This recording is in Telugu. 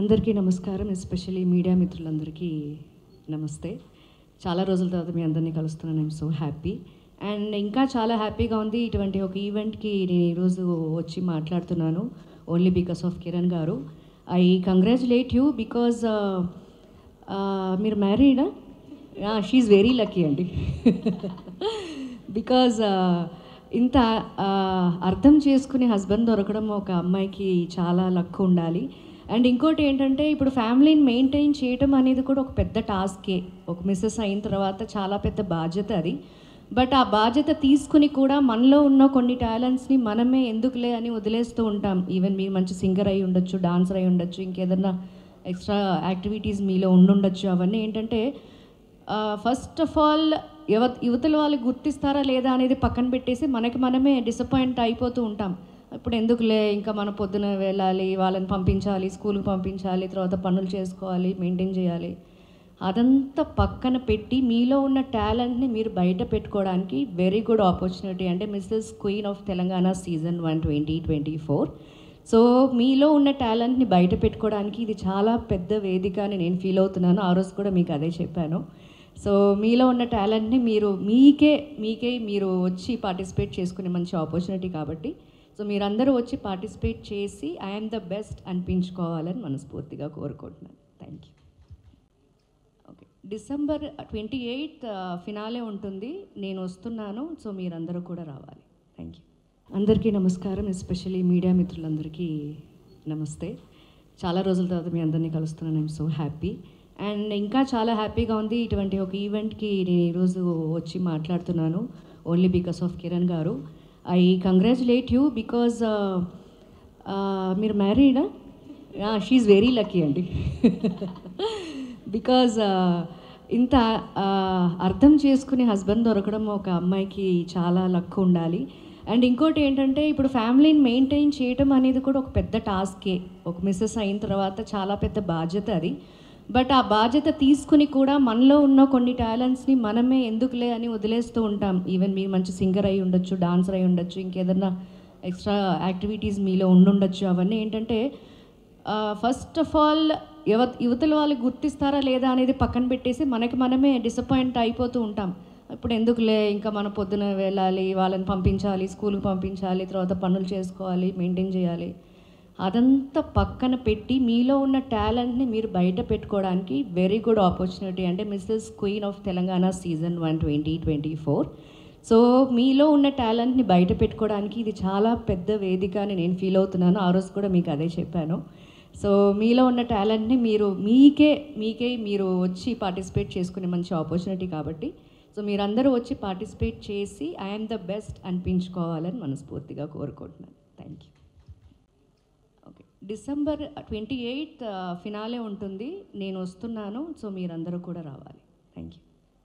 అందరికీ నమస్కారం. ఎస్పెషల్లీ మీడియా మిత్రులందరికీ నమస్తే. చాలా రోజుల తర్వాత మీ అందరినీ కలుస్తున్నాను. ఐఎమ్ సో హ్యాపీ అండ్ ఇంకా చాలా హ్యాపీగా ఉంది. ఇటువంటి ఒక ఈవెంట్కి నేను ఈరోజు వచ్చి మాట్లాడుతున్నాను ఓన్లీ బికాస్ ఆఫ్ కిరణ్ గారు. ఐ కంగ్రాచులేట్ యూ బికాజ్ మీరు మ్యారీడా? షీఈ్ వెరీ లక్కీ అండి. బికాజ్ ఇంత అర్థం చేసుకునే హస్బెండ్ దొరకడం ఒక అమ్మాయికి చాలా లక్ ఉండాలి. అండ్ ఇంకోటి ఏంటంటే ఇప్పుడు ఫ్యామిలీని మెయింటైన్ చేయడం అనేది కూడా ఒక పెద్ద టాస్కే. ఒక మిస్సెస్ అయిన తర్వాత చాలా పెద్ద బాధ్యత అది. బట్ ఆ బాధ్యత తీసుకుని కూడా మనలో ఉన్న కొన్ని టాలెంట్స్ని మనమే ఎందుకులే అని వదిలేస్తూ ఉంటాం. ఈవెన్ మీరు మంచి సింగర్ అయి ఉండొచ్చు, డాన్సర్ అయి ఉండొచ్చు, ఇంకేదన్నా ఎక్స్ట్రా యాక్టివిటీస్ మీలో ఉండుండొచ్చు. అవన్నీ ఏంటంటే ఫస్ట్ ఆఫ్ ఆల్ యువతల వాళ్ళు గుర్తిస్తారా లేదా అనేది పక్కన పెట్టేసి మనకి మనమే డిసప్పాయింట్ అయిపోతూ ఉంటాం. ఇప్పుడు ఎందుకులే, ఇంకా మన పొద్దున వెళ్ళాలి, వాళ్ళని పంపించాలి, స్కూల్కి పంపించాలి, తర్వాత పనులు చేసుకోవాలి, మెయింటైన్ చేయాలి. అదంతా పక్కన పెట్టి మీలో ఉన్న టాలెంట్ని మీరు బయట పెట్టుకోవడానికి వెరీ గుడ్ ఆపర్చునిటీ. అంటే Mrs queen of Telangana season 1 2024. So మీలో ఉన్న టాలెంట్ని బయట పెట్టుకోవడానికి ఇది చాలా పెద్ద వేదిక అని నేను ఫీల్ అవుతున్నాను. ఆ రోజు కూడా మీకు అదే చెప్పాను. సో మీలో ఉన్న టాలెంట్ని మీకే మీరు వచ్చి పార్టిసిపేట్ చేసుకునే మంచి ఆపర్చునిటీ కాబట్టి సో మీరందరూ వచ్చి పార్టిసిపేట్ చేసి ఐఎమ్ ద బెస్ట్ అనిపించుకోవాలని మనస్ఫూర్తిగా కోరుకుంటున్నాను. Thank you. Okay, December 28 finale ఉంటుంది. నేను వస్తున్నాను. సో మీరందరూ కూడా రావాలి. Thank you. అందరికీ నమస్కారం. ఎస్పెషల్లీ మీడియా మిత్రులందరికీ నమస్తే. చాలా రోజుల తర్వాత మీ అందరినీ కలుస్తున్నాను. ఐఎమ్ సో హ్యాపీ అండ్ ఇంకా చాలా హ్యాపీగా ఉంది. ఇటువంటి ఒక ఈవెంట్కి నేను ఈరోజు వచ్చి మాట్లాడుతున్నాను ఓన్లీ బికాస్ ఆఫ్ కిరణ్ గారు. ఐ కంగ్రాచులేట్ యూ బికాజ్ మీరు మ్యారీడా? షీఈ్ వెరీ లక్కీ అండి. బికాజ్ ఇంత అర్థం చేసుకునే హస్బెండ్ దొరకడం ఒక అమ్మాయికి చాలా లక్ ఉండాలి. అండ్ ఇంకోటి ఏంటంటే ఇప్పుడు ఫ్యామిలీని మెయింటైన్ చేయడం అనేది కూడా ఒక పెద్ద టాస్కే. ఒక మిస్సెస్ అయిన తర్వాత చాలా పెద్ద బాధ్యత అది. బట్ ఆ బాధ్యత తీసుకుని కూడా మనలో ఉన్న కొన్ని టాలెంట్స్ని మనమే ఎందుకులే అని వదిలేస్తూ ఉంటాం. ఈవెన్ మీరు మంచి సింగర్ అయి ఉండొచ్చు, డాన్సర్ అయి ఉండొచ్చు, ఇంకేదన్నా ఎక్స్ట్రా యాక్టివిటీస్ మీలో ఉండుండొచ్చు. అవన్నీ ఏంటంటే ఫస్ట్ ఆఫ్ ఆల్ యువతల వాళ్ళు గుర్తిస్తారా లేదా అనేది పక్కన పెట్టేసి మనకి మనమే డిసప్పాయింట్ అయిపోతూ ఉంటాం. ఇప్పుడు ఎందుకులే, ఇంకా మన పొద్దున వెళ్ళాలి, వాళ్ళని పంపించాలి, స్కూల్కి పంపించాలి, తర్వాత పనులు చేసుకోవాలి, మెయింటైన్ చేయాలి. అదంతా పక్కన పెట్టి మీలో ఉన్న టాలెంట్ని మీరు బయట పెట్టుకోవడానికి వెరీ గుడ్ ఆపర్చునిటీ. అంటే Mrs queen of Telangana season 1 2024. So మీలో ఉన్న టాలెంట్ని బయట పెట్టుకోవడానికి ఇది చాలా పెద్ద వేదిక అని నేను ఫీల్ అవుతున్నాను. ఆ రోజు కూడా మీకు అదే చెప్పాను. సో మీలో ఉన్న టాలెంట్ని మీరు వచ్చి పార్టిసిపేట్ చేసుకునే మంచి ఆపర్చునిటీ కాబట్టి సో మీరందరూ వచ్చి పార్టిసిపేట్ చేసి ఐఎమ్ ద బెస్ట్ అనిపించుకోవాలని మనస్ఫూర్తిగా కోరుకుంటున్నాను. Thank you. Okay, December 28 finale ఉంటుంది. నేను వస్తున్నాను. సో మీరందరూ కూడా రావాలి. Thank you.